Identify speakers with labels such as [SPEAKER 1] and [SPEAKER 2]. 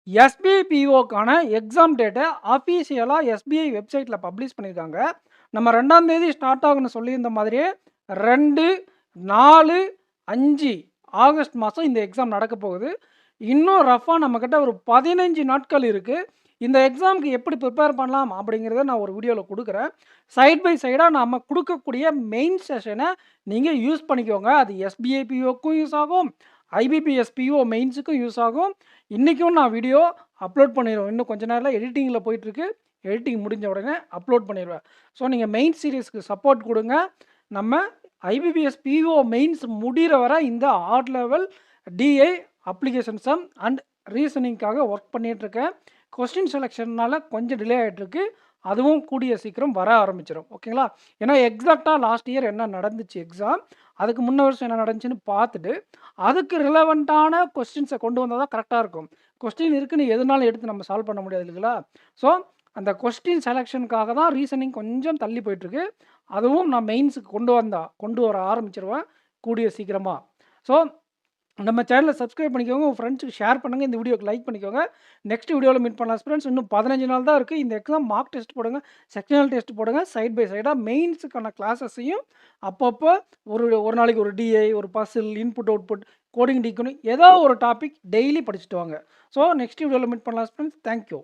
[SPEAKER 1] எஸ்பிபிஓக்கான exam டேட்டை அஃபீஷியலாக SBI வெப்சைட்டில் publish பண்ணியிருக்காங்க. நம்ம 2ஆம் தேதி ஸ்டார்ட் ஆகும்னு சொல்லியிருந்த மாதிரியே 2, 4, 5 ஆகஸ்ட் மாதம் இந்த எக்ஸாம் நடக்க போகுது. இன்னும் ரஃபாக நம்மக்கிட்ட ஒரு 15 நாட்கள் இருக்குது. இந்த எக்ஸாமுக்கு எப்படி ப்ரிப்பேர் பண்ணலாம் அப்படிங்கிறத நான் ஒரு வீடியோவில் கொடுக்குறேன். சைட் பை சைடாக நம்ம கொடுக்கக்கூடிய மெயின் செஷனை நீங்கள் யூஸ் பண்ணிக்கோங்க. அது எஸ்பிஐ பிஓக்கும் யூஸ் ஆகும், ஐபிபிஎஸ் பிஓ மெயின்ஸுக்கும் யூஸ் ஆகும். இன்றைக்கும் நான் வீடியோ அப்லோட் பண்ணிடுவேன். இன்னும் கொஞ்ச நேரத்தில் எடிட்டிங்கில் போயிட்டுருக்கு. எடிட்டிங் முடிஞ்ச உடனே அப்லோட் பண்ணிடுவேன். ஸோ நீங்கள் மெயின் சீரீஸ்க்கு சப்போர்ட் கொடுங்க. நம்ம ஐபிபிஎஸ் பிஓ மெயின்ஸ் முடிகிற வரை இந்த hard level DI application sum and ரீசனிங்காக ஒர்க் பண்ணிகிட்ருக்கேன். கொஸ்டின் செலெக்ஷன்னால் கொஞ்சம் டிலே ஆகிட்டுருக்கு. அதுவும் கூடிய சீக்கிரம் வர ஆரம்பிச்சிடும். ஓகேங்களா? ஏன்னா எக்ஸாக்டாக லாஸ்ட் இயர் என்ன நடந்துச்சு எக்ஸாம், அதுக்கு முன்ன வருஷம் என்ன நடந்துச்சுன்னு பார்த்துட்டு அதுக்கு ரிலவெண்ட்டான கொஸ்டின்ஸை கொண்டு வந்தால் தான் கரெக்டாக இருக்கும். கொஸ்டின் இருக்குன்னு எதுனாலும் எடுத்து நம்ம சால்வ் பண்ண முடியாது இல்லைங்களா? ஸோ அந்த கொஸ்டின் செலெக்ஷனுக்காக தான் ரீசனிங் கொஞ்சம் தள்ளி போயிட்டுருக்கு. அதுவும் நான் மெயின்ஸுக்கு கொண்டு வர ஆரம்பிச்சிருவேன் கூடிய சீக்கிரமாக. ஸோ நம்ம சேனலை சப்ஸ்கிரைப் பண்ணிக்கோங்க, உங்கள் ஃப்ரெண்ட்ஸுக்கு ஷேர் பண்ணுங்கள், இந்த வீடியோக்கு லைக் பண்ணிக்கோங்க. நெக்ஸ்ட் வீடியோவில் மீட் பண்ணலாம் ஃப்ரெண்ட்ஸ். இன்னும் 15 நாள் தான் இருக்குது. இந்த எக்ஸாம் மார்க் டெஸ்ட் போடுங்க, செக்ஷனல் டெஸ்ட் போடுங்க. சைட் பை சைடாக மெயின்ஸுக்கான கிளாஸஸையும் அப்பப்போ ஒரு நாளைக்கு ஒரு டிஐ, ஒரு puzzle, input output, coding decoding ஏதோ ஒரு டாபிக் டெய்லி படிச்சுட்டு வாங்க. ஸோ நெக்ஸ்ட் வீடியோவில் மீட் பண்ணலாம் ஃப்ரெண்ட்ஸ். தேங்க்யூ.